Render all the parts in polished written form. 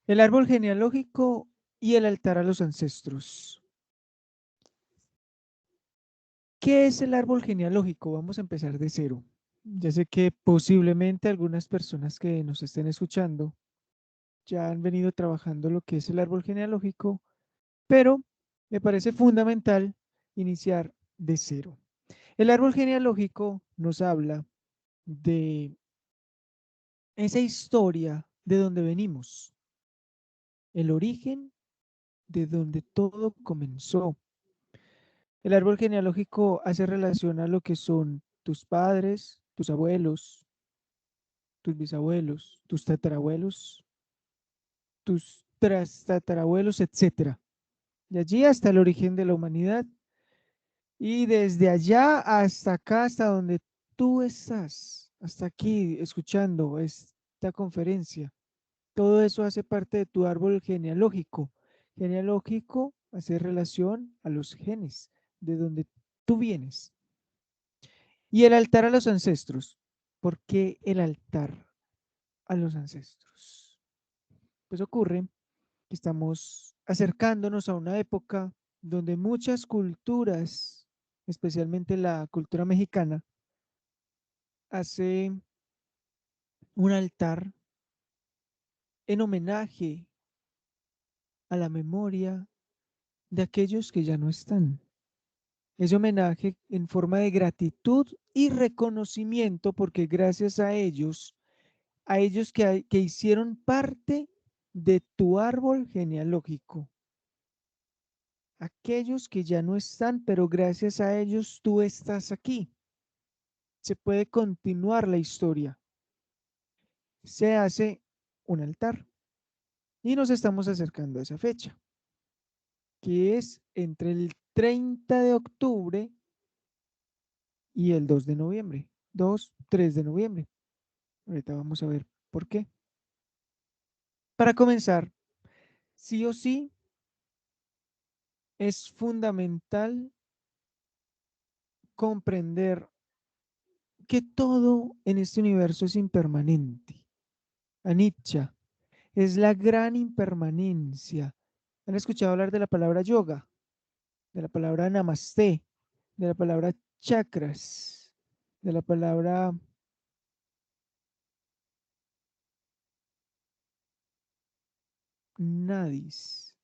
El árbol genealógico y el altar a los ancestros. ¿Qué es el árbol genealógico? Vamos a empezar de cero. Ya sé que posiblemente algunas personas que nos estén escuchando ya han venido trabajando lo que es el árbol genealógico, pero me parece fundamental iniciar de cero. El árbol genealógico nos habla de esa historia de donde venimos, el origen de donde todo comenzó. El árbol genealógico hace relación a lo que son tus padres, tus abuelos, tus bisabuelos, tus tatarabuelos, tus tatarabuelos, etcétera. De allí hasta el origen de la humanidad y desde allá hasta acá, hasta donde tú estás, hasta aquí escuchando esta conferencia. Todo eso hace parte de tu árbol genealógico. Genealógico hace relación a los genes, de donde tú vienes. Y el altar a los ancestros. ¿Por qué el altar a los ancestros? Pues ocurre que estamos acercándonos a una época donde muchas culturas, especialmente la cultura mexicana, hace un altar en homenaje a la memoria de aquellos que ya no están. Ese homenaje en forma de gratitud y reconocimiento porque gracias a ellos que hicieron parte de tu árbol genealógico, aquellos que ya no están, pero gracias a ellos tú estás aquí. Se puede continuar la historia. Se hace un altar y nos estamos acercando a esa fecha, que es entre el 30 de octubre y el 2 de noviembre. 2, 3 de noviembre. Ahorita vamos a ver por qué. Para comenzar, sí o sí, es fundamental comprender que todo en este universo es impermanente. Anicca es la gran impermanencia. ¿Han escuchado hablar de la palabra yoga, de la palabra namaste, de la palabra chakras, de la palabra nadis,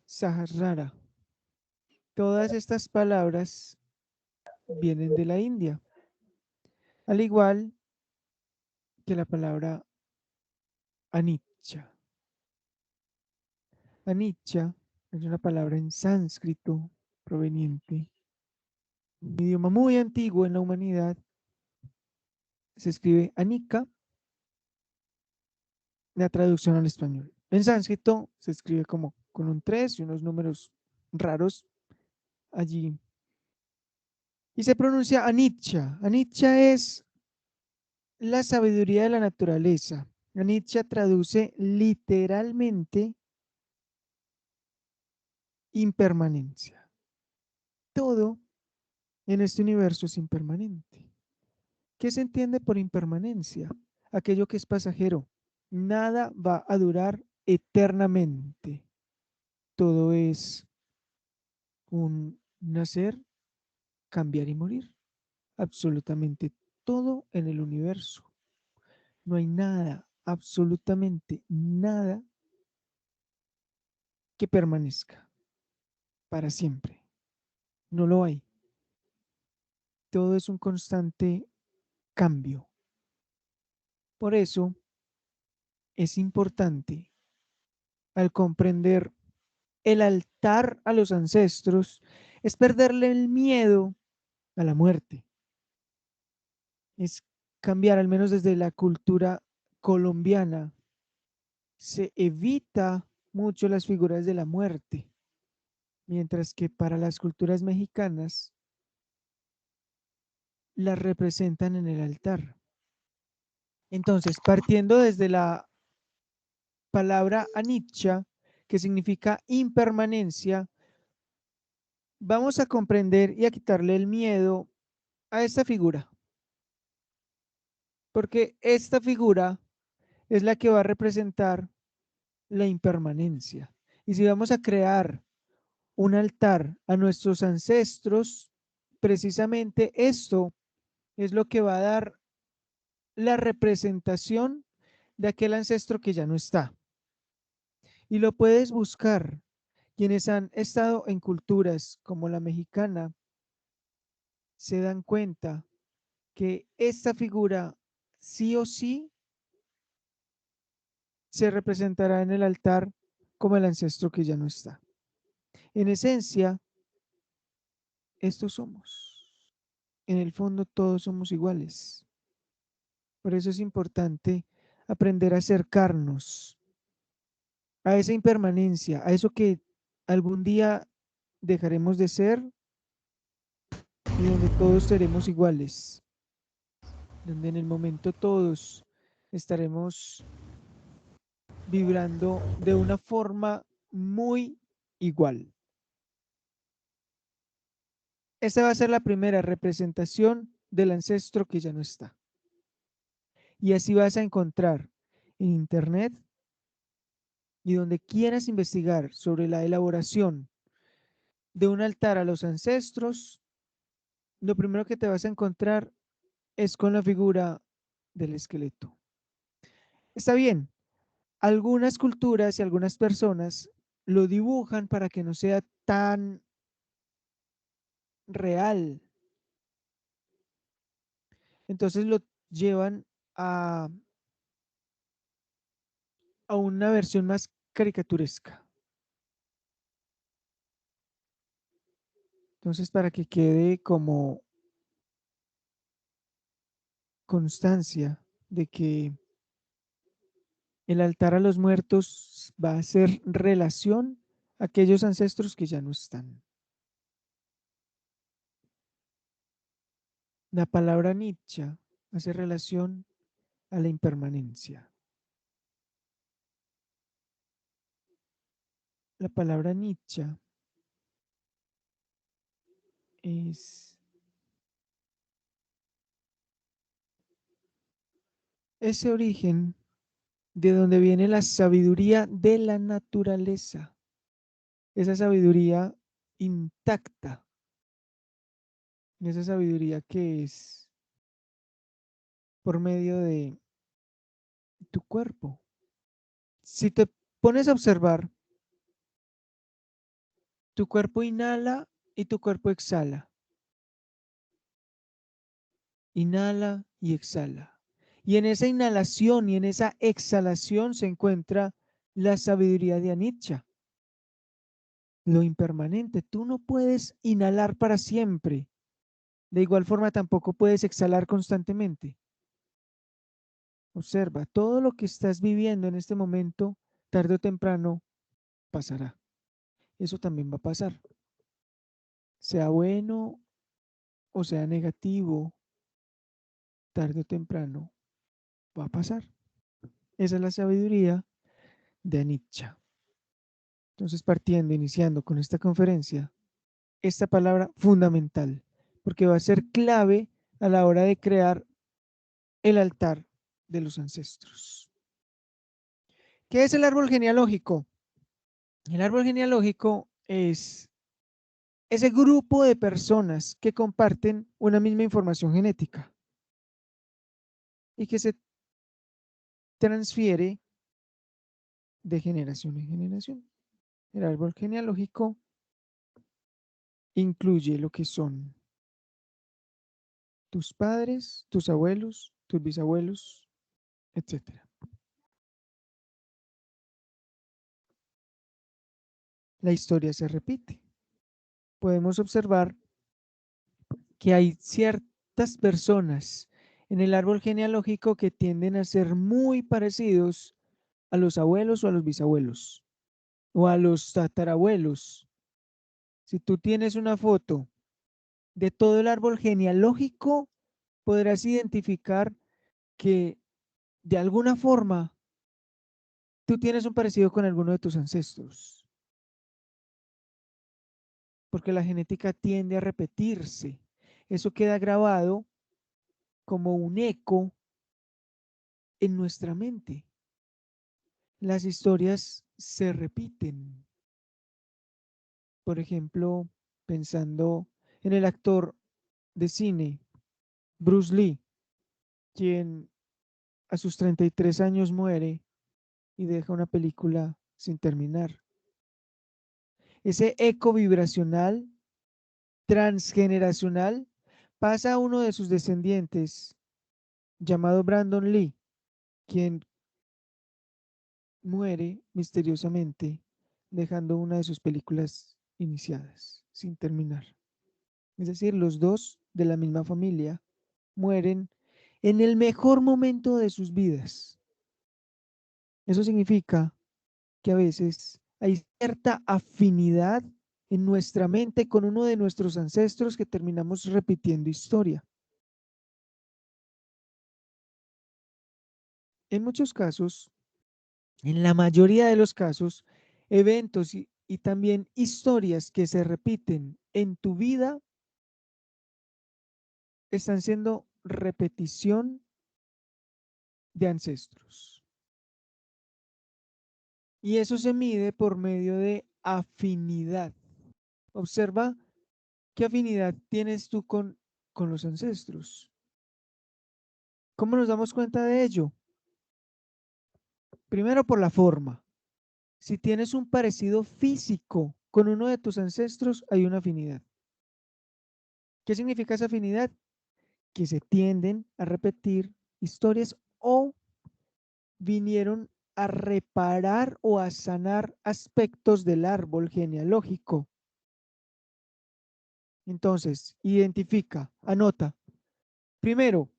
sahasrara? Todas estas palabras vienen de la India, al igual que la palabra anicca. Anicca es una palabra en sánscrito proveniente de un idioma muy antiguo en la humanidad. Se escribe anika, la traducción al español. En sánscrito se escribe como con un 3 y unos números raros allí. Y se pronuncia anicca. Anicca es la sabiduría de la naturaleza. Anicca traduce literalmente impermanencia. Todo en este universo es impermanente. ¿Qué se entiende por impermanencia? Aquello que es pasajero. Nada va a durar eternamente. Todo es un nacer, cambiar y morir. Absolutamente todo en el universo. No hay nada, absolutamente nada que permanezca para siempre. No lo hay. Todo es un constante cambio. Por eso es importante al comprender el altar a los ancestros, es perderle el miedo a la muerte. Es cambiar, al menos desde la cultura colombiana, se evita mucho las figuras de la muerte, mientras que para las culturas mexicanas las representan en el altar. Entonces, partiendo desde la palabra anicca, que significa impermanencia, vamos a comprender y a quitarle el miedo a esta figura, porque esta figura es la que va a representar la impermanencia. Y si vamos a crear un altar a nuestros ancestros, precisamente esto es lo que va a dar la representación de aquel ancestro que ya no está. Y lo puedes buscar. Quienes han estado en culturas como la mexicana se dan cuenta que esta figura sí o sí se representará en el altar como el ancestro que ya no está. En esencia, estos somos. En el fondo todos somos iguales. Por eso es importante aprender a acercarnos a esa impermanencia, a eso que algún día dejaremos de ser y donde todos seremos iguales, donde en el momento todos estaremos vibrando de una forma muy igual. Esta va a ser la primera representación del ancestro que ya no está. Y así vas a encontrar en internet y donde quieras investigar sobre la elaboración de un altar a los ancestros, lo primero que te vas a encontrar es con la figura del esqueleto. Está bien, algunas culturas y algunas personas lo dibujan para que no sea tan real. Entonces lo llevan a, a una versión más caricaturesca. Entonces, para que quede como constancia de que el altar a los muertos va a ser relación a aquellos ancestros que ya no están. La palabra Nietzsche hace relación a la impermanencia. La palabra Nietzsche es ese origen de donde viene la sabiduría de la naturaleza, esa sabiduría intacta, esa sabiduría que es por medio de tu cuerpo. Si te pones a observar, tu cuerpo inhala y tu cuerpo exhala. Inhala y exhala. Y en esa inhalación y en esa exhalación se encuentra la sabiduría de Anicca, lo impermanente. Tú no puedes inhalar para siempre. De igual forma tampoco puedes exhalar constantemente. Observa, todo lo que estás viviendo en este momento, tarde o temprano, pasará. Eso también va a pasar. Sea bueno o sea negativo, tarde o temprano va a pasar. Esa es la sabiduría de Anicca. Entonces, partiendo, iniciando con esta conferencia, esta palabra fundamental, porque va a ser clave a la hora de crear el altar de los ancestros. ¿Qué es el árbol genealógico? El árbol genealógico es ese grupo de personas que comparten una misma información genética y que se transfiere de generación en generación. El árbol genealógico incluye lo que son tus padres, tus abuelos, tus bisabuelos, etcétera. La historia se repite. Podemos observar que hay ciertas personas en el árbol genealógico que tienden a ser muy parecidos a los abuelos o a los bisabuelos o a los tatarabuelos. Si tú tienes una foto de todo el árbol genealógico, podrás identificar que de alguna forma tú tienes un parecido con alguno de tus ancestros, porque la genética tiende a repetirse. Eso queda grabado como un eco en nuestra mente. las historias se repiten. Por ejemplo, pensando en el actor de cine, Bruce Lee, quien a sus 33 años muere y deja una película sin terminar. Ese eco vibracional transgeneracional pasa a uno de sus descendientes, llamado Brandon Lee, quien muere misteriosamente, dejando una de sus películas iniciadas, sin terminar. Es decir, los dos de la misma familia mueren en el mejor momento de sus vidas. Eso significa que a veces hay cierta afinidad en nuestra mente con uno de nuestros ancestros que terminamos repitiendo historia. En muchos casos, en la mayoría de los casos, eventos y también historias que se repiten en tu vida están siendo repetición de ancestros. Y eso se mide por medio de afinidad. Observa qué afinidad tienes tú con los ancestros. ¿Cómo nos damos cuenta de ello? Primero por la forma. Si tienes un parecido físico con uno de tus ancestros, hay una afinidad. ¿Qué significa esa afinidad? Que se tienden a repetir historias o vinieron a reparar o a sanar aspectos del árbol genealógico. Entonces, identifica, anota. Primero,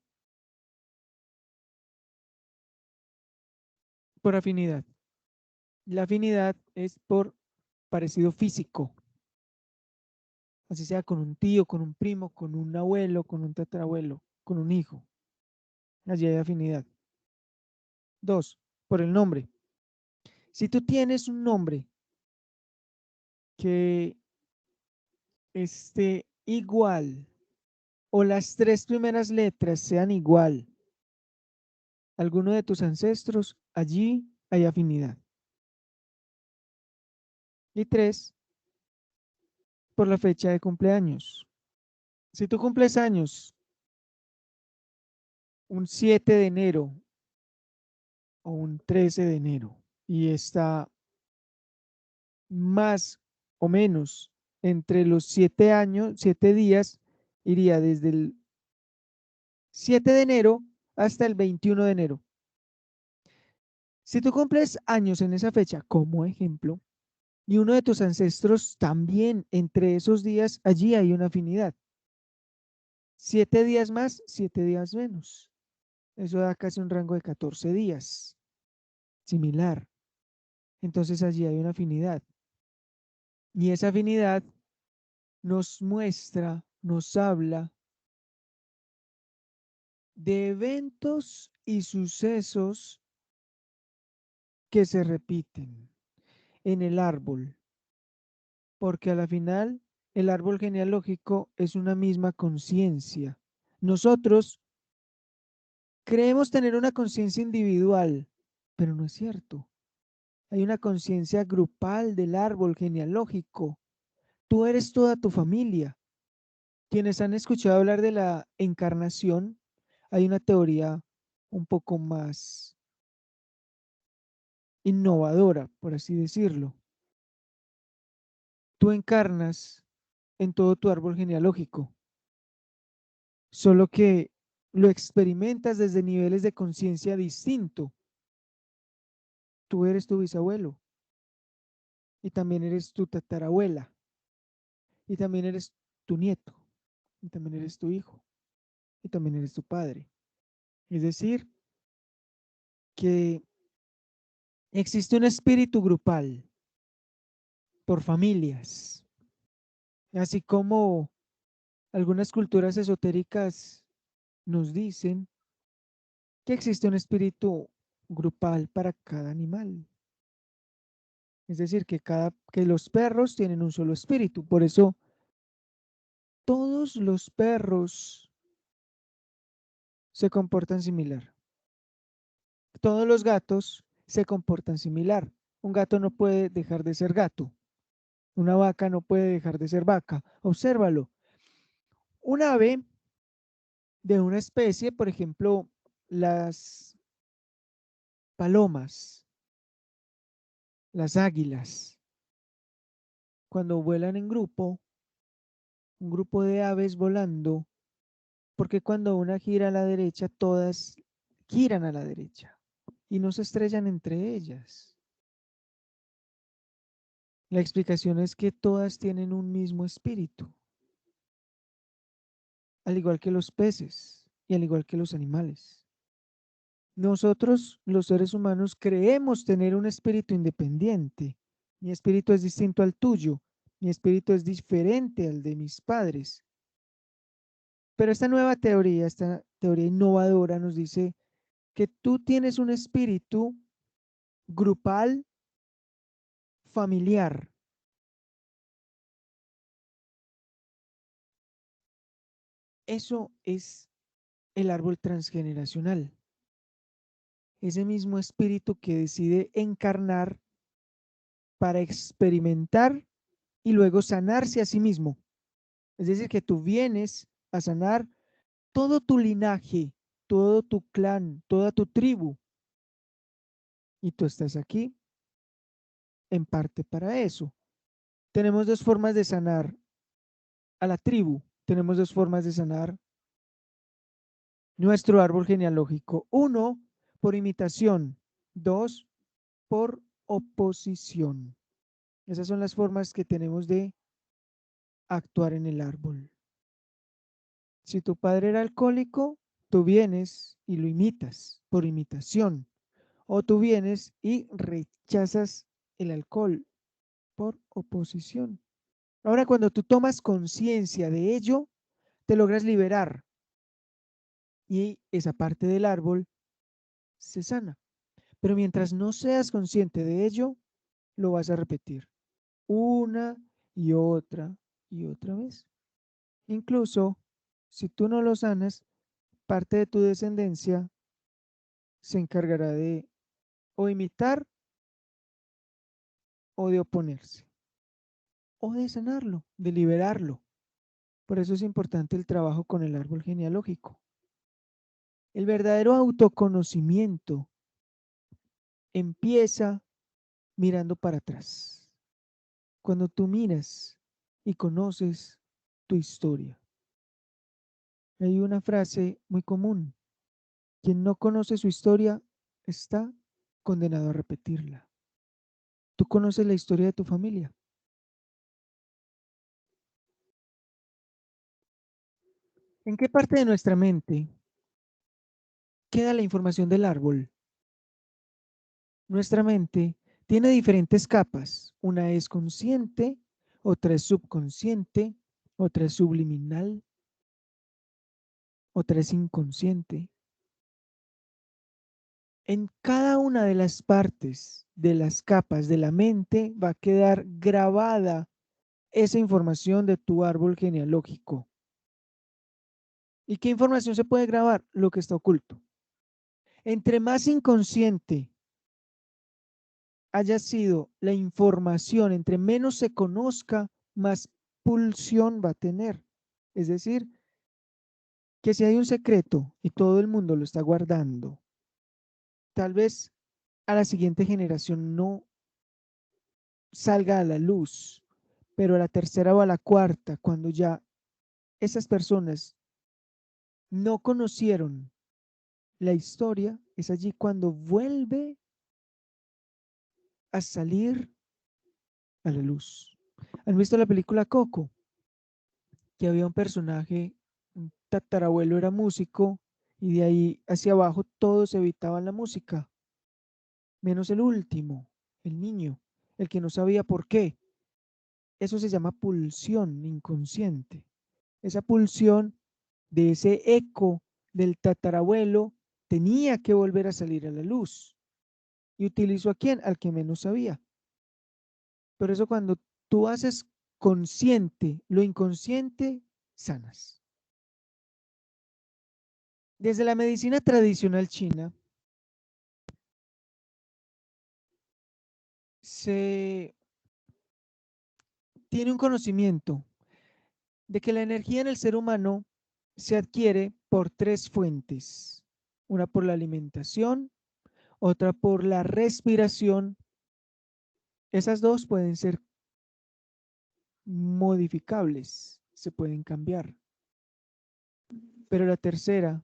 por afinidad. La afinidad es por parecido físico, así sea con un tío, con un primo, con un abuelo, con un tatarabuelo, con un hijo. Allí hay afinidad. Dos, por el nombre. Si tú tienes un nombre que esté igual o las tres primeras letras sean igual a alguno de tus ancestros, allí hay afinidad. Y tres, por la fecha de cumpleaños. Si tú cumples años un 7 de enero o un 13 de enero y está más o menos entre los 7 años, 7 días, iría desde el 7 de enero hasta el 21 de enero. Si tú cumples años en esa fecha, como ejemplo, y uno de tus ancestros también entre esos días, allí hay una afinidad. 7 días más, 7 días menos. Eso da casi un rango de 14 días. Similar. Entonces allí hay una afinidad. Y esa afinidad nos muestra, nos habla de eventos y sucesos que se repiten en el árbol, porque a la final el árbol genealógico es una misma conciencia. Nosotros creemos tener una conciencia individual, pero no es cierto. Hay una conciencia grupal del árbol genealógico. Tú eres toda tu familia. Quienes han escuchado hablar de la encarnación, hay una teoría un poco más innovadora, por así decirlo. Tú encarnas en todo tu árbol genealógico, solo que lo experimentas desde niveles de conciencia distinto. Tú eres tu bisabuelo y también eres tu tatarabuela y también eres tu nieto y también eres tu hijo y también eres tu padre. Es decir, que existe un espíritu grupal por familias, así como algunas culturas esotéricas nos dicen que existe un espíritu grupal para cada animal. Es decir, que los perros tienen un solo espíritu. Por eso todos los perros se comportan similar. Todos los gatos se comportan similar. Un gato no puede dejar de ser gato. Una vaca no puede dejar de ser vaca. Obsérvalo. Un ave de una especie, por ejemplo, las palomas, las águilas, cuando vuelan en grupo, un grupo de aves volando, porque cuando una gira a la derecha, todas giran a la derecha y no se estrellan entre ellas. La explicación es que todas tienen un mismo espíritu, al igual que los peces y al igual que los animales. Nosotros, los seres humanos, creemos tener un espíritu independiente. Mi espíritu es distinto al tuyo. Mi espíritu es diferente al de mis padres. Pero esta nueva teoría, esta teoría innovadora nos dice que tú tienes un espíritu grupal, familiar. Eso es el árbol transgeneracional. Ese mismo espíritu que decide encarnar para experimentar y luego sanarse a sí mismo. Es decir, que tú vienes a sanar todo tu linaje, todo tu clan, toda tu tribu. Y tú estás aquí en parte para eso. Tenemos dos formas de sanar a la tribu. Tenemos dos formas de sanar nuestro árbol genealógico. Uno, por imitación. Dos, por oposición. Esas son las formas que tenemos de actuar en el árbol. Si tu padre era alcohólico, tú vienes y lo imitas por imitación. O tú vienes y rechazas el alcohol por oposición. Ahora, cuando tú tomas conciencia de ello, te logras liberar y esa parte del árbol se sana. Pero mientras no seas consciente de ello, lo vas a repetir una y otra vez. Incluso si tú no lo sanas, parte de tu descendencia se encargará de o imitar o de oponerse o de sanarlo, de liberarlo. Por eso es importante el trabajo con el árbol genealógico. El verdadero autoconocimiento empieza mirando para atrás. Cuando tú miras y conoces tu historia. Hay una frase muy común. Quien no conoce su historia está condenado a repetirla. ¿Tú conoces la historia de tu familia? ¿En qué parte de nuestra mente queda la información del árbol? Nuestra mente tiene diferentes capas. Una es consciente, otra es subconsciente, otra es subliminal, otra es inconsciente. En cada una de las partes de las capas de la mente va a quedar grabada esa información de tu árbol genealógico. ¿Y qué información se puede grabar? Lo que está oculto. Entre más inconsciente haya sido la información, entre menos se conozca, más pulsión va a tener. Es decir, que si hay un secreto y todo el mundo lo está guardando, tal vez a la siguiente generación no salga a la luz, pero a la tercera o a la cuarta, cuando ya esas personas no conocieron la historia, es allí cuando vuelve a salir a la luz. ¿Han visto la película Coco? Que había un personaje, un tatarabuelo era músico y de ahí hacia abajo todos evitaban la música, menos el último, el niño, el que no sabía por qué. Eso se llama pulsión inconsciente. Esa pulsión de ese eco del tatarabuelo tenía que volver a salir a la luz. ¿Y utilizó a quién? Al que menos sabía. Por eso cuando tú haces consciente lo inconsciente, sanas. Desde la medicina tradicional china, se tiene un conocimiento de que la energía en el ser humano se adquiere por tres fuentes. Una por la alimentación, otra por la respiración. Esas dos pueden ser modificables, se pueden cambiar. Pero la tercera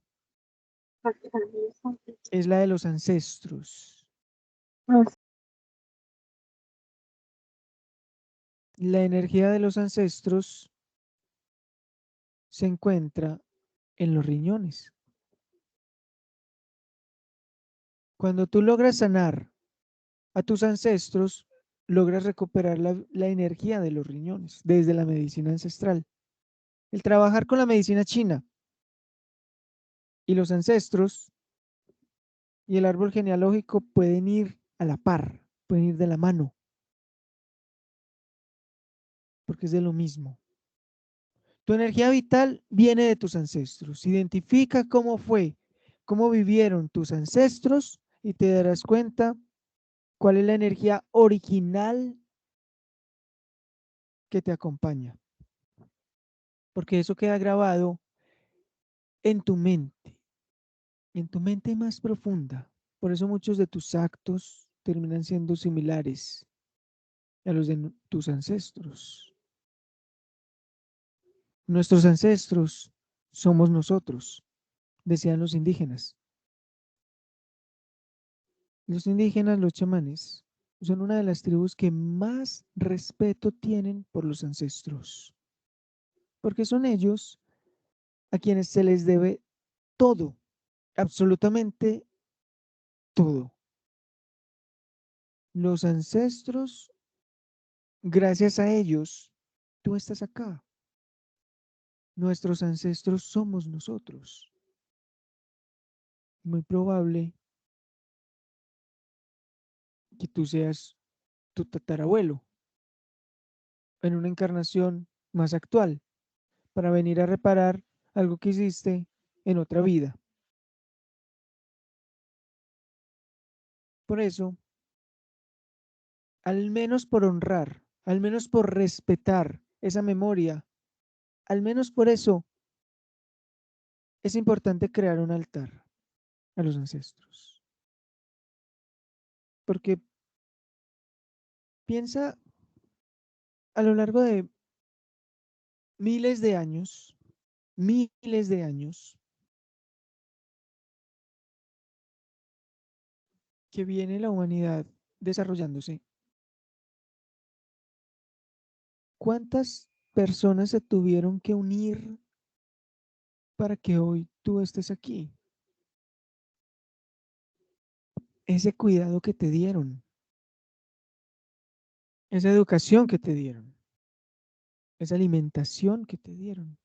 es la de los ancestros. La energía de los ancestros se encuentra en los riñones. Cuando tú logras sanar a tus ancestros, logras recuperar la energía de los riñones desde la medicina ancestral. El trabajar con la medicina china y los ancestros y el árbol genealógico pueden ir a la par, pueden ir de la mano, porque es de lo mismo. Tu energía vital viene de tus ancestros. Identifica cómo fue, cómo vivieron tus ancestros y te darás cuenta cuál es la energía original que te acompaña. Porque eso queda grabado en tu mente más profunda. Por eso muchos de tus actos terminan siendo similares a los de tus ancestros. Nuestros ancestros somos nosotros, decían los indígenas. Los indígenas, los chamanes, son una de las tribus que más respeto tienen por los ancestros, porque son ellos a quienes se les debe todo, absolutamente todo. Los ancestros, gracias a ellos, tú estás acá. Nuestros ancestros somos nosotros. Muy probable que tú seas tu tatarabuelo en una encarnación más actual para venir a reparar algo que hiciste en otra vida. Por eso, al menos por honrar, al menos por respetar esa memoria, al menos por eso, es importante crear un altar a los ancestros. Porque piensa a lo largo de miles de años, que viene la humanidad desarrollándose, ¿cuántas personas se tuvieron que unir para que hoy tú estés aquí? Ese cuidado que te dieron, esa educación que te dieron, esa alimentación que te dieron.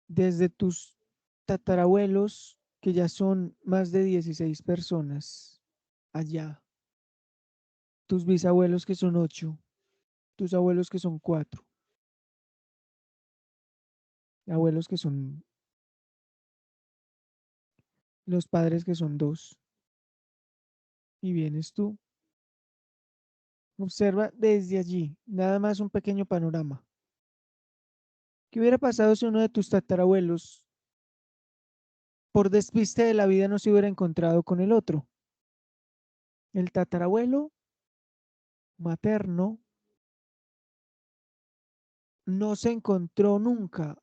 Desde tus tatarabuelos, que ya son más de 16 personas allá, tus bisabuelos que son 8, tus abuelos que son 4, abuelos que son los padres que son 2, y vienes tú. Observa desde allí, nada más un pequeño panorama. ¿Qué hubiera pasado si uno de tus tatarabuelos, por despiste de la vida, no se hubiera encontrado con el otro? El tatarabuelo materno no se encontró nunca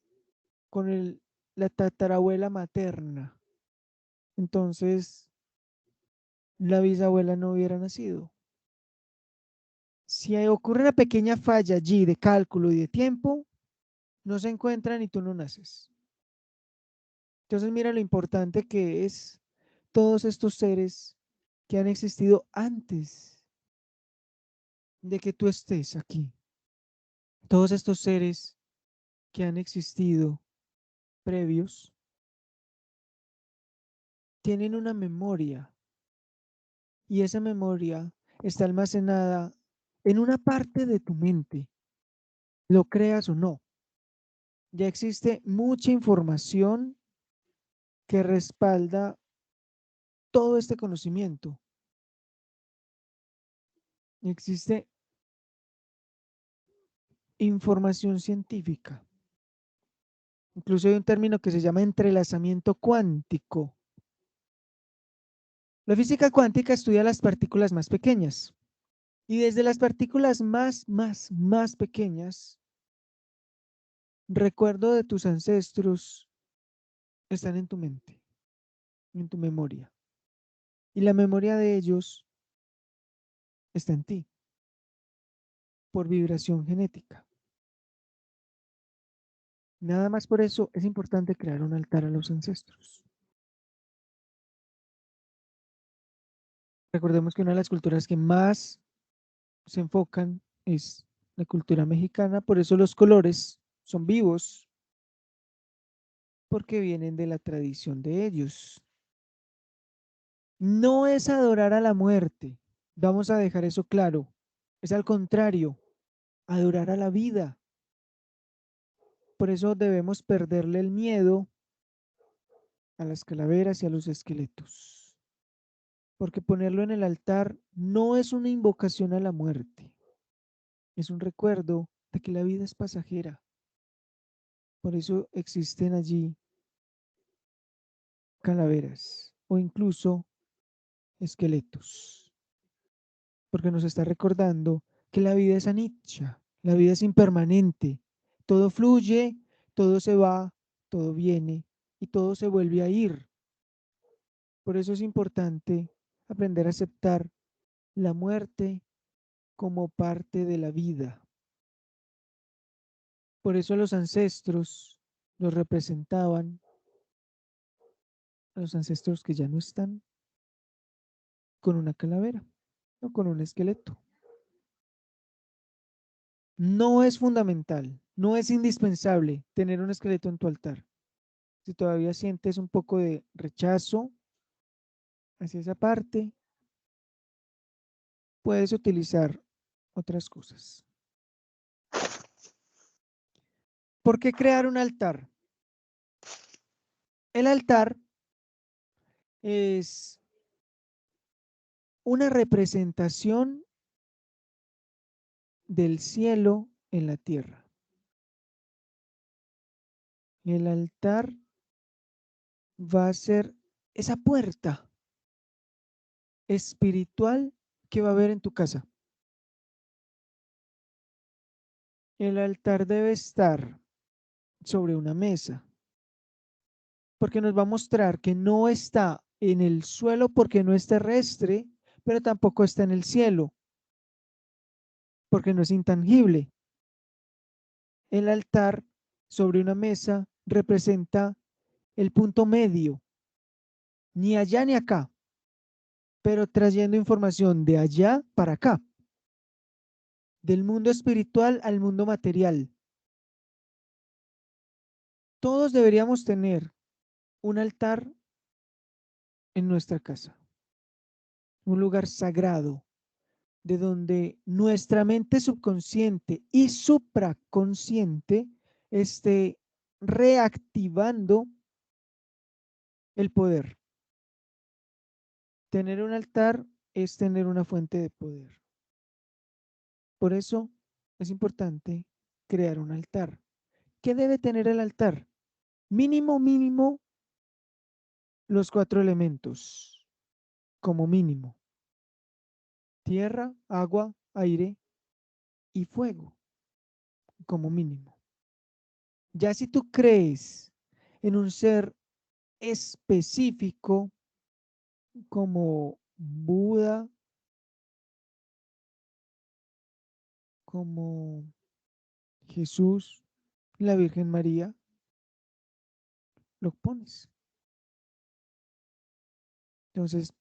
con la tatarabuela materna. Entonces, la bisabuela no hubiera nacido. Si ocurre una pequeña falla allí de cálculo y de tiempo, no se encuentran y tú no naces. Entonces, mira lo importante que es todos estos seres que han existido antes de que tú estés aquí. Todos estos seres que han existido previos tienen una memoria y esa memoria está almacenada en una parte de tu mente, lo creas o no. Ya existe mucha información que respalda todo este conocimiento. Existe información científica. Incluso hay un término que se llama entrelazamiento cuántico. La física cuántica estudia las partículas más pequeñas. Y desde las partículas más pequeñas, recuerdo de tus ancestros están en tu mente, en tu memoria. Y la memoria de ellos está en ti, por vibración genética. Nada más por eso es importante crear un altar a los ancestros. Recordemos que una de las culturas que más se enfocan es la cultura mexicana, por eso los colores son vivos, porque vienen de la tradición de ellos. No es adorar a la muerte, vamos a dejar eso claro, es al contrario, adorar a la vida. Por eso debemos perderle el miedo a las calaveras y a los esqueletos, porque ponerlo en el altar no es una invocación a la muerte, es un recuerdo de que la vida es pasajera. Por eso existen allí calaveras o incluso esqueletos, porque nos está recordando que la vida es anicca, la vida es impermanente, todo fluye, todo se va, todo viene y todo se vuelve a ir. Por eso es importante aprender a aceptar la muerte como parte de la vida. Por eso los ancestros los representaban, los ancestros que ya no están, con una calavera o con un esqueleto. No es fundamental, no es indispensable tener un esqueleto en tu altar. Si todavía sientes un poco de rechazo hacia esa parte, puedes utilizar otras cosas. ¿Por qué crear un altar? El altar es una representación del cielo en la tierra. El altar va a ser esa puerta espiritual que va a haber en tu casa. El altar debe estar sobre una mesa, porque nos va a mostrar que no está en el suelo porque no es terrestre, pero tampoco está en el cielo porque no es intangible. El altar sobre una mesa representa el punto medio, ni allá ni acá, pero trayendo información de allá para acá, del mundo espiritual al mundo material. Todos deberíamos tener un altar en nuestra casa, un lugar sagrado, de donde nuestra mente subconsciente y supraconsciente esté reactivando el poder. Tener un altar es tener una fuente de poder. Por eso es importante crear un altar. ¿Qué debe tener el altar? Mínimo, los 4 elementos, como mínimo. Tierra, agua, aire y fuego, como mínimo. Ya si tú crees en un ser específico como Buda, como Jesús, la Virgen María, lo pones. Entonces,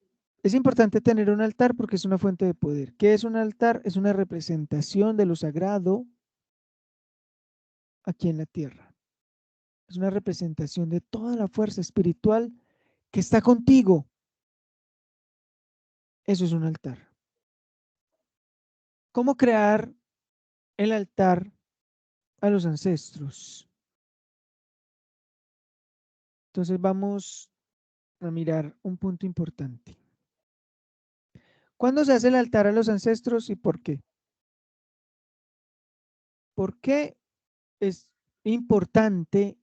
es importante tener un altar porque es una fuente de poder. ¿Qué es un altar? Es una representación de lo sagrado aquí en la tierra. Es una representación de toda la fuerza espiritual que está contigo. Eso es un altar. ¿Cómo crear el altar a los ancestros? Entonces vamos a mirar un punto importante. ¿Cuándo se hace el altar a los ancestros y por qué? ¿Por qué es importante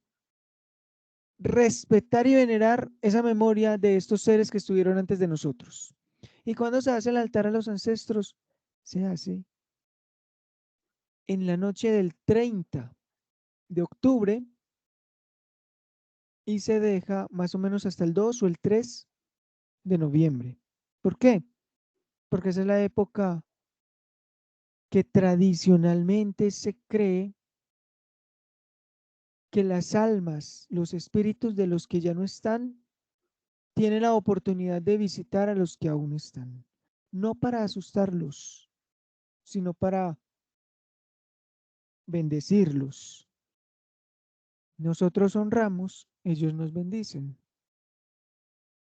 respetar y venerar esa memoria de estos seres que estuvieron antes de nosotros? ¿Y cuándo se hace el altar a los ancestros? Se hace en la noche del 30 de octubre y se deja más o menos hasta el 2 o el 3 de noviembre. ¿Por qué? Porque esa es la época que tradicionalmente se cree que las almas, los espíritus de los que ya no están, tienen la oportunidad de visitar a los que aún están. No para asustarlos, sino para bendecirlos. Nosotros honramos, ellos nos bendicen,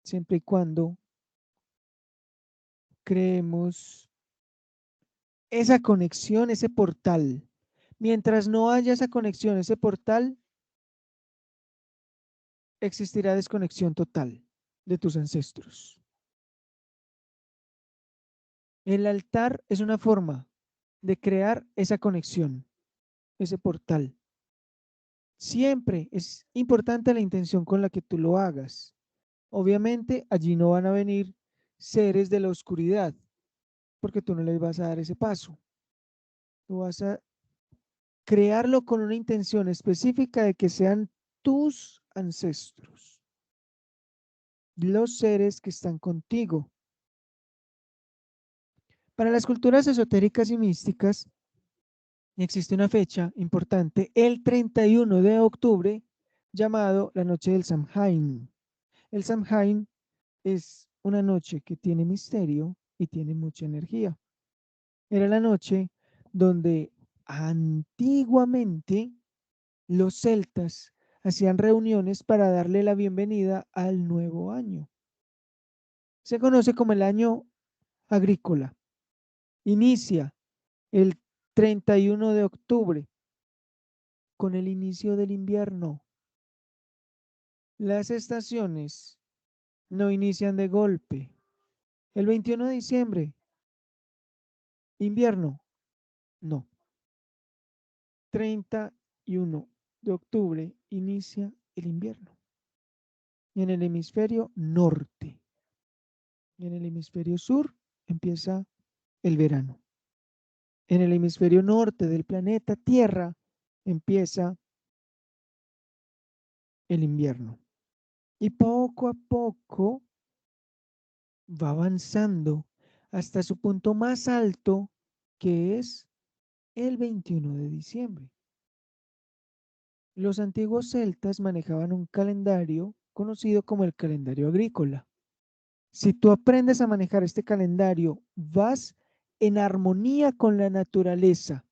siempre y cuando creemos esa conexión, ese portal. Mientras no haya esa conexión, ese portal, existirá desconexión total de tus ancestros. El altar es una forma de crear esa conexión, ese portal. Siempre es importante la intención con la que tú lo hagas. Obviamente allí no van a venir seres de la oscuridad, porque tú no les vas a dar ese paso. Tú vas a crearlo con una intención específica de que sean tus ancestros, los seres que están contigo. Para las culturas esotéricas y místicas existe una fecha importante, el 31 de octubre, llamado la noche del Samhain. El Samhain es una noche que tiene misterio y tiene mucha energía. Era la noche donde antiguamente los celtas hacían reuniones para darle la bienvenida al nuevo año. Se conoce como el año agrícola. Inicia el 31 de octubre con el inicio del invierno. Las estaciones no inician de golpe. El 21 de diciembre, invierno, no. 31 de octubre inicia el invierno en el hemisferio norte. Y en el hemisferio sur empieza el verano. En el hemisferio norte del planeta Tierra empieza el invierno. Y poco a poco va avanzando hasta su punto más alto, que es el 21 de diciembre. Los antiguos celtas manejaban un calendario conocido como el calendario agrícola. Si tú aprendes a manejar este calendario, vas en armonía con la naturaleza.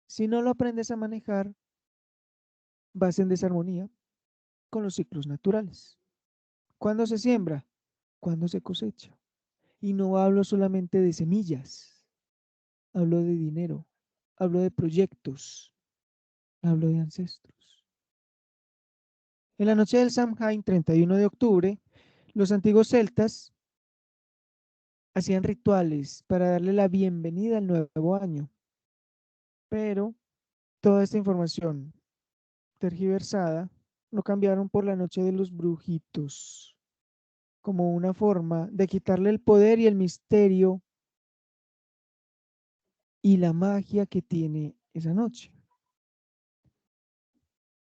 Si no lo aprendes a manejar, vas en desarmonía con los ciclos naturales. ¿Cuándo se siembra? ¿Cuándo se cosecha? Y no hablo solamente de semillas, hablo de dinero, hablo de proyectos, hablo de ancestros. En la noche del Samhain, 31 de octubre, los antiguos celtas hacían rituales para darle la bienvenida al nuevo año, pero toda esta información tergiversada lo cambiaron por la noche de los brujitos, como una forma de quitarle el poder y el misterio y la magia que tiene esa noche.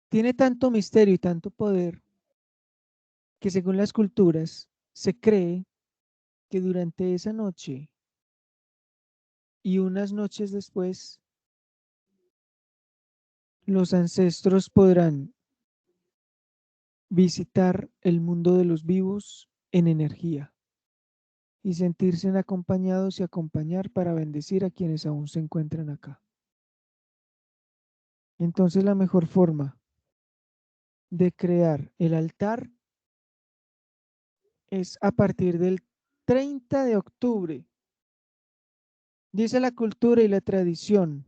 Tiene tanto misterio y tanto poder que según las culturas se cree que durante esa noche y unas noches después los ancestros podrán visitar el mundo de los vivos en energía y sentirse acompañados y acompañar para bendecir a quienes aún se encuentran acá. Entonces la mejor forma de crear el altar es a partir del 30 de octubre. Dice la cultura y la tradición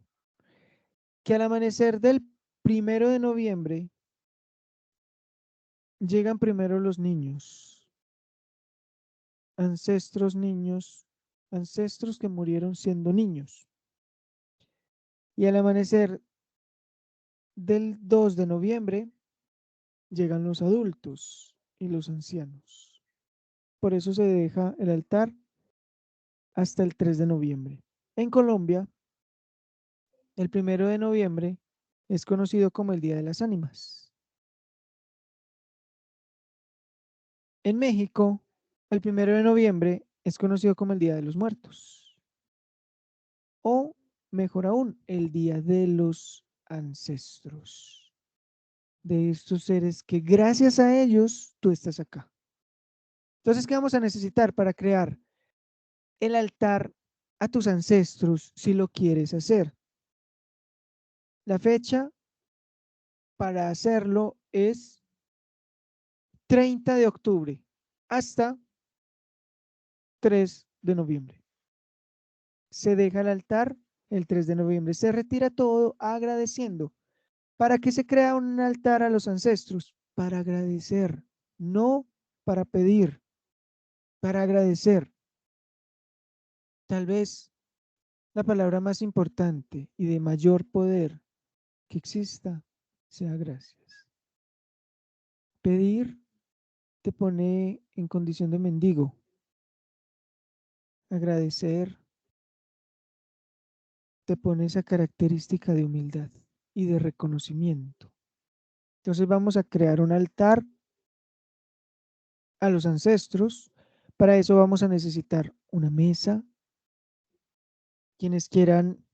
que al amanecer del 1 de noviembre llegan primero los niños, ancestros niños ancestros que murieron siendo niños. Y al amanecer del 2 de noviembre llegan los adultos y los ancianos. Por eso se deja el altar hasta el 3 de noviembre. En Colombia, el 1 de noviembre es conocido como el Día de las Ánimas. En México, el 1 de noviembre es conocido como el Día de los Muertos. O, mejor aún, el Día de los Ancestros. De estos seres que gracias a ellos tú estás acá. Entonces, ¿qué vamos a necesitar para crear el altar a tus ancestros si lo quieres hacer? La fecha para hacerlo es 30 de octubre hasta 3 de noviembre. Se deja el altar el 3 de noviembre. Se retira todo agradeciendo. ¿Para qué se crea un altar a los ancestros? Para agradecer, no para pedir, para agradecer. Tal vez la palabra más importante y de mayor poder que exista sea gracias. Pedir te pone en condición de mendigo. Agradecer te pone esa característica de humildad y de reconocimiento. Entonces vamos a crear un altar a los ancestros. Para eso vamos a necesitar una mesa. Quienes quieran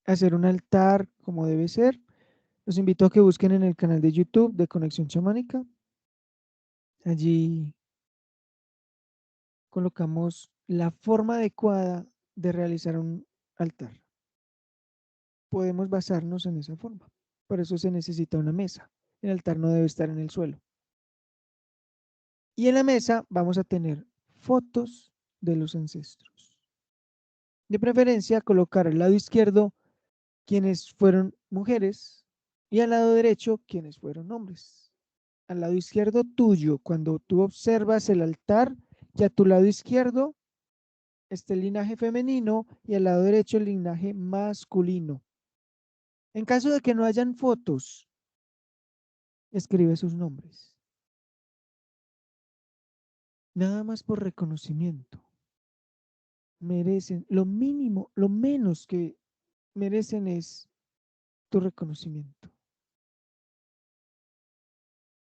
hacer un altar como debe ser, los invito a que busquen en el canal de YouTube de Conexión Chamánica. Allí colocamos la forma adecuada de realizar un altar. Podemos basarnos en esa forma. Por eso se necesita una mesa. El altar no debe estar en el suelo. Y en la mesa vamos a tener fotos de los ancestros. De preferencia, colocar al lado izquierdo quienes fueron mujeres y al lado derecho quienes fueron hombres. Al lado izquierdo tuyo, cuando tú observas el altar, y a tu lado izquierdo está el linaje femenino y al lado derecho el linaje masculino. En caso de que no hayan fotos, escribe sus nombres. Nada más por reconocimiento. Merecen lo mínimo, lo menos que merecen es tu reconocimiento.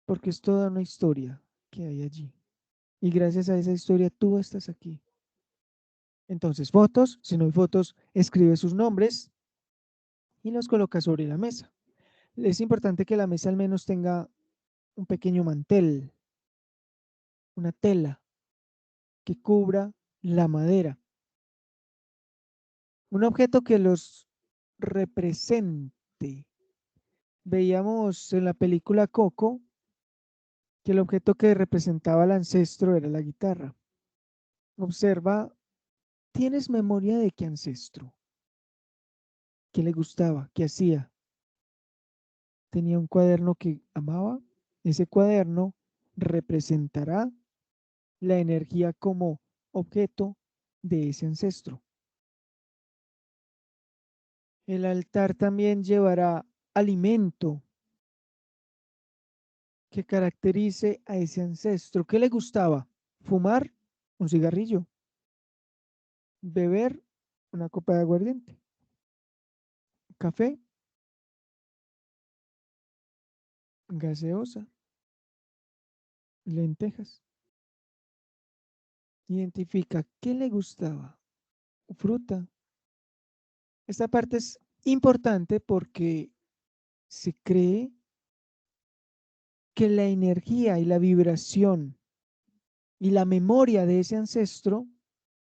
Porque es toda una historia que hay allí. Y gracias a esa historia tú estás aquí. Entonces, fotos, si no hay fotos, escribe sus nombres y los coloca sobre la mesa. Es importante que la mesa al menos tenga un pequeño mantel, una tela que cubra la madera. Un objeto que los represente. Veíamos en la película Coco que el objeto que representaba al ancestro era la guitarra. Observa, ¿tienes memoria de qué ancestro? ¿Qué le gustaba? ¿Qué hacía? ¿Tenía un cuaderno que amaba? Ese cuaderno representará la energía como objeto de ese ancestro. El altar también llevará alimento que caracterice a ese ancestro. ¿Qué le gustaba? Fumar un cigarrillo, beber una copa de aguardiente, café, gaseosa, lentejas. Identifica qué le gustaba. Fruta. Esta parte es importante porque se cree que la energía y la vibración y la memoria de ese ancestro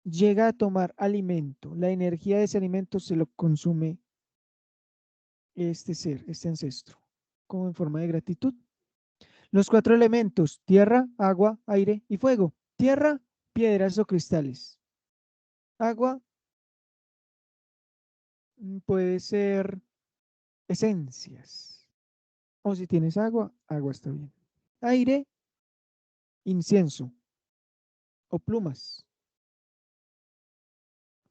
llega a tomar alimento. La energía de ese alimento se lo consume este ser, este ancestro, como en forma de gratitud. Los cuatro elementos: tierra, agua, aire y fuego. Tierra, piedras o cristales. Agua, puede ser esencias. O si tienes agua, agua está bien. Aire, incienso o plumas.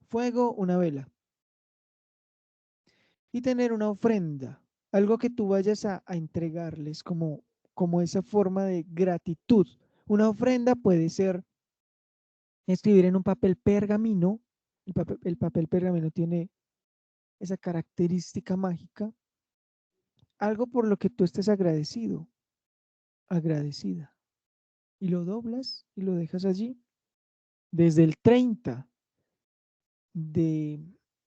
fuego, una vela. Y tener una ofrenda, algo que tú vayas a entregarles como esa forma de gratitud. Una ofrenda puede ser escribir en un papel pergamino. El papel pergamino tiene esa característica mágica, algo por lo que tú estés agradecido, agradecida. Y lo doblas y lo dejas allí desde el 30 de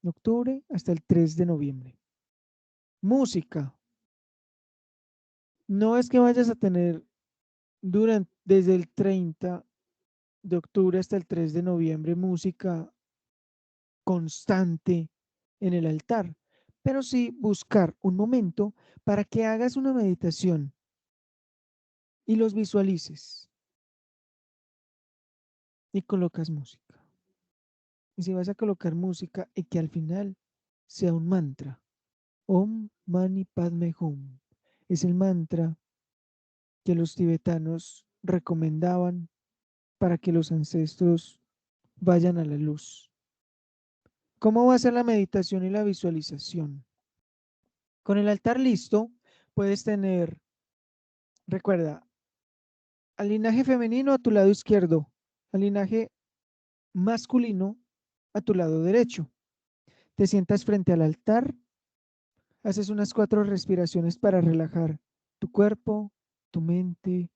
octubre hasta el 3 de noviembre. Música. No es que vayas a tener desde el 30 de octubre hasta el 3 de noviembre música constante en el altar, pero sí buscar un momento para que hagas una meditación y los visualices y colocas música. Y si vas a colocar música y que al final sea un mantra, Om Mani Padme Hum, es el mantra que los tibetanos recomendaban para que los ancestros vayan a la luz. ¿Cómo va a ser la meditación y la visualización? Con el altar listo, puedes tener, recuerda, al linaje femenino a tu lado izquierdo, al linaje masculino a tu lado derecho. Te sientas frente al altar, haces unas 4 respiraciones para relajar tu cuerpo, tu mente,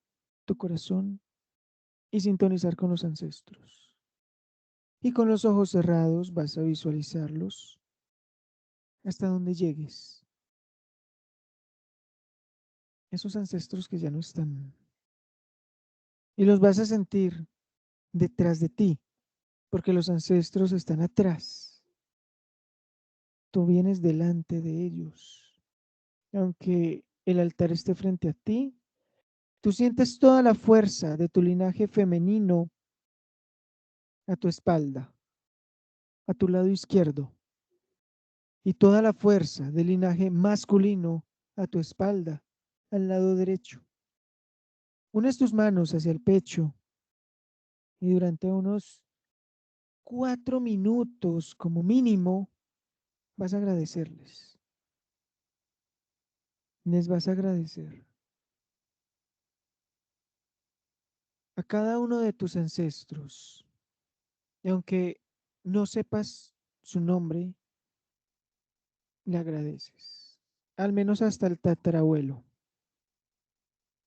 tu corazón y sintonizar con los ancestros. Y con los ojos cerrados vas a visualizarlos hasta donde llegues. Esos ancestros que ya no están. Y los vas a sentir detrás de ti, porque los ancestros están atrás. Tú vienes delante de ellos. Aunque el altar esté frente a ti, tú sientes toda la fuerza de tu linaje femenino a tu espalda, a tu lado izquierdo, y toda la fuerza del linaje masculino a tu espalda, al lado derecho. Unes tus manos hacia el pecho y durante unos 4 minutos como mínimo vas a agradecerles. Les vas a agradecer a cada uno de tus ancestros. Y aunque no sepas su nombre, le agradeces. Al menos hasta el tatarabuelo.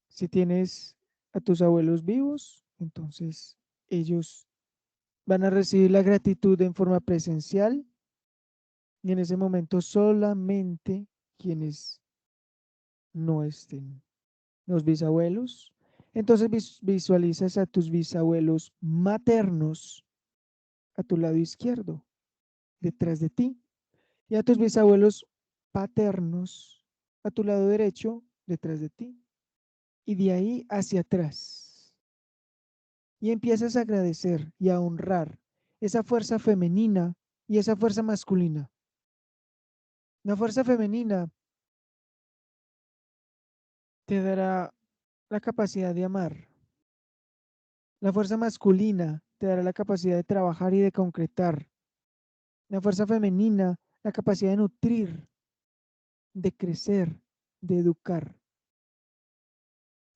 Si tienes a tus abuelos vivos, entonces ellos van a recibir la gratitud en forma presencial y en ese momento solamente quienes no estén. Los bisabuelos. Entonces visualizas a tus bisabuelos maternos a tu lado izquierdo, detrás de ti, y a tus bisabuelos paternos a tu lado derecho, detrás de ti, y de ahí hacia atrás. Y empiezas a agradecer y a honrar esa fuerza femenina y esa fuerza masculina. La fuerza femenina te dará la capacidad de amar. La fuerza masculina te dará la capacidad de trabajar y de concretar. La fuerza femenina, la capacidad de nutrir, de crecer, de educar.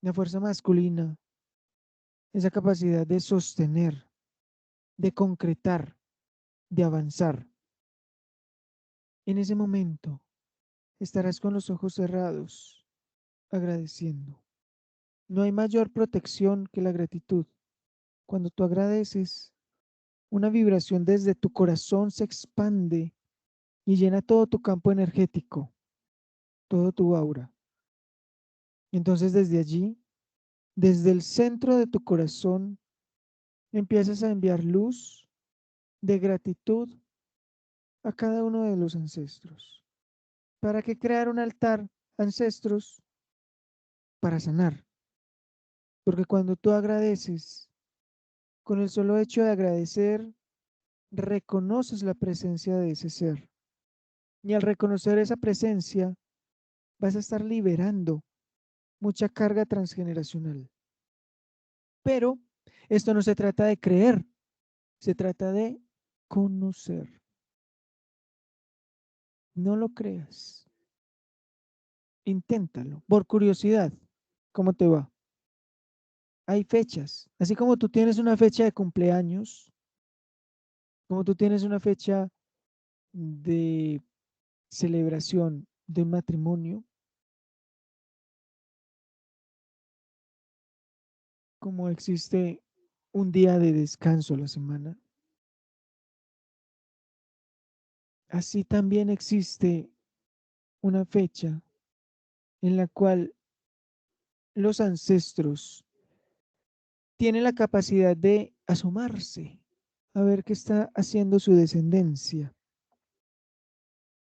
La fuerza masculina, esa capacidad de sostener, de concretar, de avanzar. En ese momento estarás con los ojos cerrados, agradeciendo. No hay mayor protección que la gratitud. Cuando tú agradeces, una vibración desde tu corazón se expande y llena todo tu campo energético, todo tu aura. Entonces desde allí, desde el centro de tu corazón, empiezas a enviar luz de gratitud a cada uno de los ancestros. ¿Para qué crear un altar ancestros? Para sanar. Porque cuando tú agradeces, con el solo hecho de agradecer, reconoces la presencia de ese ser. Y al reconocer esa presencia, vas a estar liberando mucha carga transgeneracional. Pero esto no se trata de creer, se trata de conocer. No lo creas. Inténtalo, por curiosidad. ¿Cómo te va? Hay fechas. Así como tú tienes una fecha de cumpleaños, como tú tienes una fecha de celebración de un matrimonio, como existe un día de descanso a la semana, así también existe una fecha en la cual los ancestros tienen la capacidad de asomarse a ver qué está haciendo su descendencia.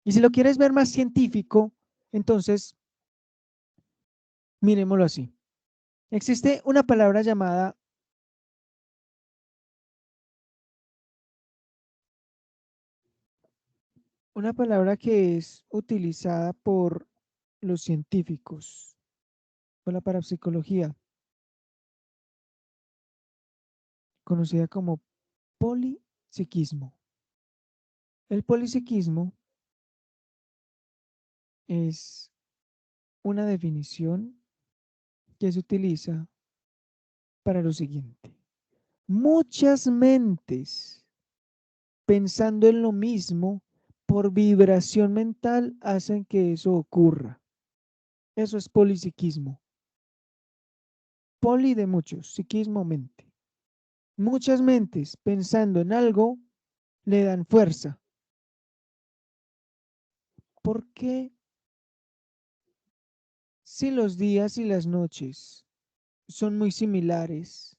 Y si lo quieres ver más científico, entonces miremoslo así. Existe una palabra que es utilizada por los científicos, por la parapsicología, conocida como polipsiquismo. El polipsiquismo es una definición que se utiliza para lo siguiente. Muchas mentes pensando en lo mismo por vibración mental hacen que eso ocurra. Eso es polipsiquismo. Poli de muchos, psiquismo mente. Muchas mentes pensando en algo le dan fuerza. ¿Por qué si los días y las noches son muy similares?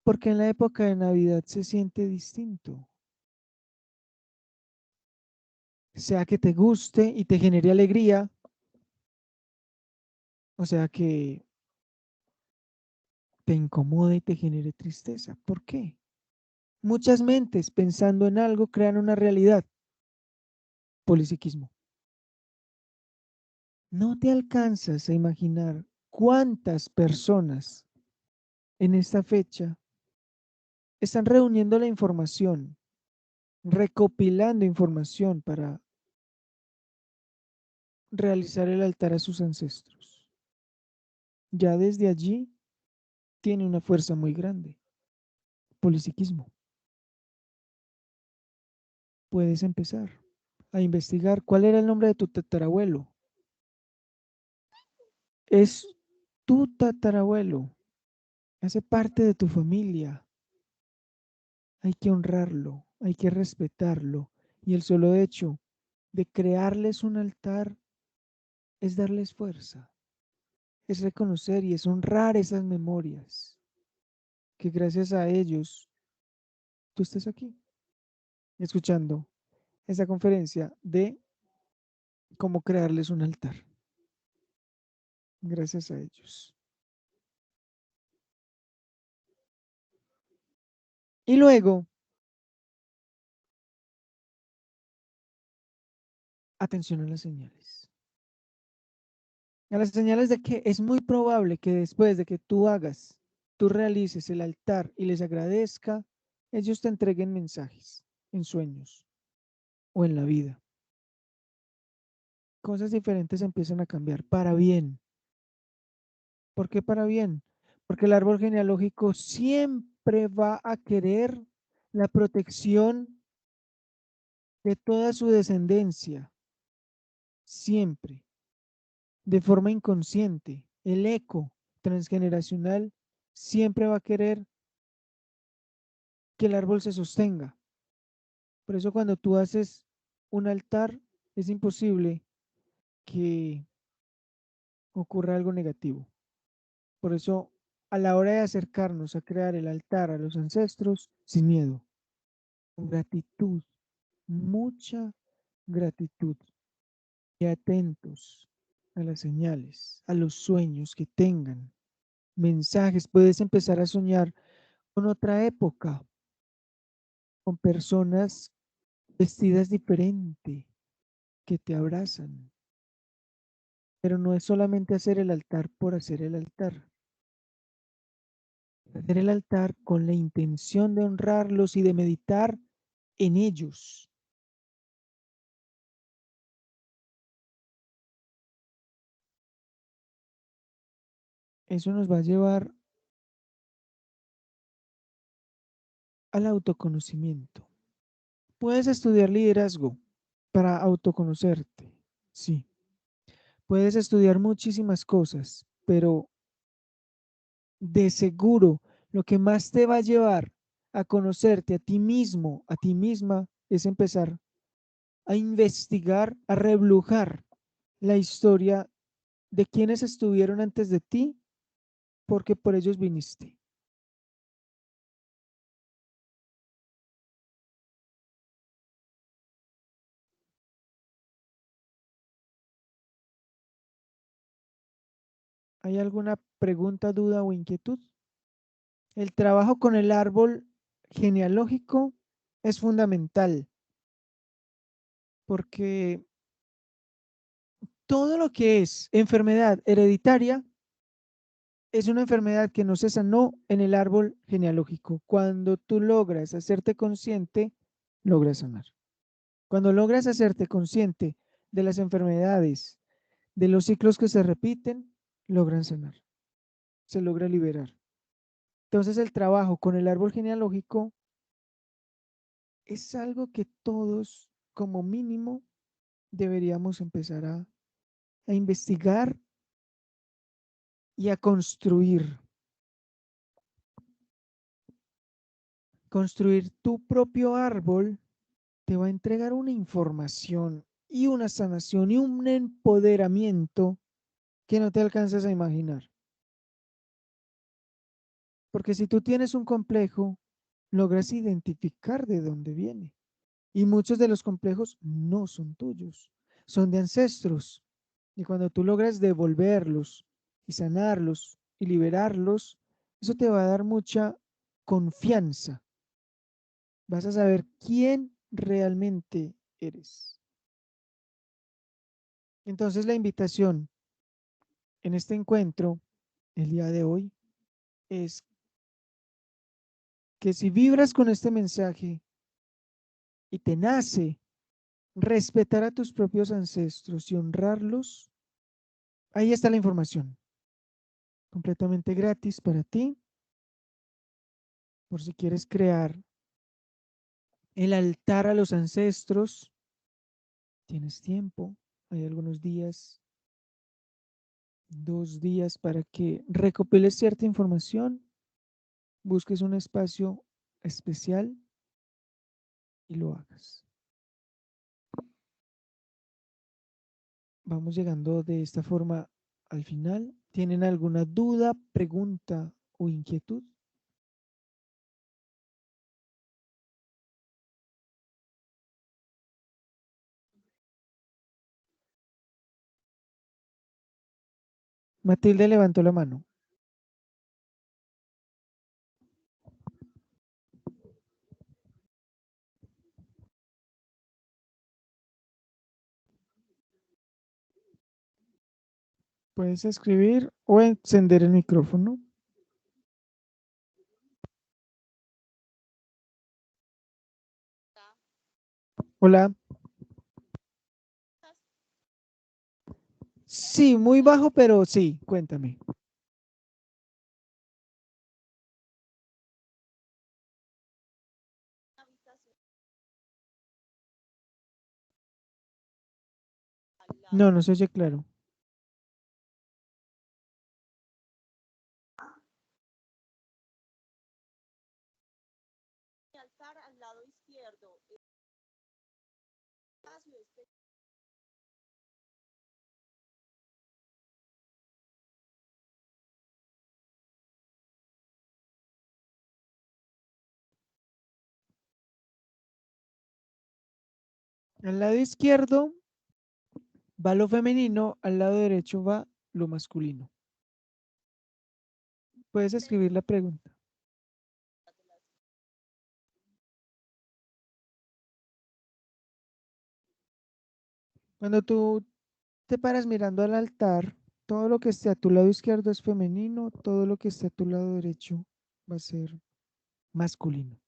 Porque en la época de Navidad se siente distinto. Sea que te guste y te genere alegría, o sea que te incomode y te genere tristeza. ¿Por qué? Muchas mentes pensando en algo crean una realidad. Polipsiquismo. No te alcanzas a imaginar cuántas personas en esta fecha están reuniendo la información, recopilando información para realizar el altar a sus ancestros. Ya desde allí tiene una fuerza muy grande. Polipsiquismo. Puedes empezar a investigar cuál era el nombre de tu tatarabuelo. Es tu tatarabuelo, hace parte de tu familia. Hay que honrarlo, hay que respetarlo. Y el solo hecho de crearles un altar es darles fuerza, es reconocer y es honrar esas memorias, que gracias a ellos tú estés aquí, escuchando esa conferencia de cómo crearles un altar. Gracias a ellos. Y luego, atención a las señales. A las señales de que es muy probable que después de que tú realices el altar y les agradezca, ellos te entreguen mensajes en sueños o en la vida. Cosas diferentes empiezan a cambiar para bien. ¿Por qué para bien? Porque el árbol genealógico siempre va a querer la protección de toda su descendencia, siempre, de forma inconsciente. El eco transgeneracional siempre va a querer que el árbol se sostenga. Por eso cuando tú haces un altar, es imposible que ocurra algo negativo. Por eso, a la hora de acercarnos a crear el altar a los ancestros, sin miedo, con gratitud, mucha gratitud y atentos a las señales, a los sueños que tengan, mensajes. Puedes empezar a soñar con otra época, con personas vestidas diferente, que te abrazan. Pero no es solamente hacer el altar por hacer el altar. Hacer el altar con la intención de honrarlos y de meditar en ellos. Eso nos va a llevar al autoconocimiento. Puedes estudiar liderazgo para autoconocerte, sí. Puedes estudiar muchísimas cosas, pero de seguro lo que más te va a llevar a conocerte a ti mismo, a ti misma, es empezar a investigar, a reblujar la historia de quienes estuvieron antes de ti, porque por ellos viniste. ¿Hay alguna pregunta, duda o inquietud? El trabajo con el árbol genealógico es fundamental porque todo lo que es enfermedad hereditaria es una enfermedad que no se sanó en el árbol genealógico. Cuando tú logras hacerte consciente, logras sanar. Cuando logras hacerte consciente de las enfermedades, de los ciclos que se repiten, logran sanar. Se logra liberar. Entonces el trabajo con el árbol genealógico es algo que todos, como mínimo, deberíamos empezar a investigar y a construir. Construir tu propio árbol te va a entregar una información y una sanación y un empoderamiento que no te alcanzas a imaginar. Porque si tú tienes un complejo, logras identificar de dónde viene. Y muchos de los complejos no son tuyos, son de ancestros. Y cuando tú logras devolverlos y sanarlos y liberarlos, eso te va a dar mucha confianza. Vas a saber quién realmente eres. Entonces la invitación en este encuentro, el día de hoy, es que si vibras con este mensaje y te nace respetar a tus propios ancestros y honrarlos, ahí está la información, completamente gratis para ti, por si quieres crear el altar a los ancestros, tienes tiempo, hay algunos días, 2 días para que recopiles cierta información, busques un espacio especial y lo hagas. Vamos llegando de esta forma al final. ¿Tienen alguna duda, pregunta o inquietud? Matilde levantó la mano. Puedes escribir o encender el micrófono. Hola. Sí, muy bajo, pero sí, cuéntame. No, no se oye claro. Al lado izquierdo va lo femenino, al lado derecho va lo masculino. Puedes escribir la pregunta. Cuando tú te paras mirando al altar, todo lo que esté a tu lado izquierdo es femenino, todo lo que esté a tu lado derecho va a ser masculino.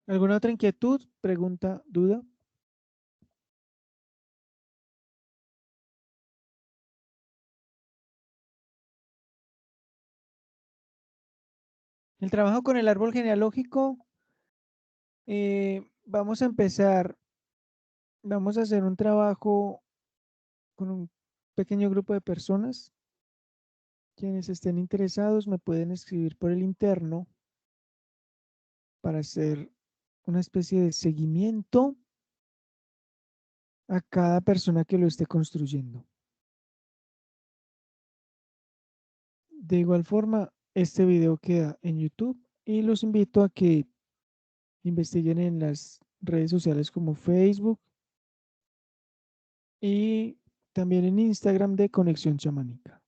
¿Alguna otra inquietud, pregunta, duda? El trabajo con el árbol genealógico, vamos a empezar, vamos a hacer un trabajo con un pequeño grupo de personas. Quienes estén interesados me pueden escribir por el interno para hacer una especie de seguimiento a cada persona que lo esté construyendo. De igual forma, este video queda en YouTube y los invito a que investiguen en las redes sociales como Facebook y también en Instagram de Conexión Chamánica.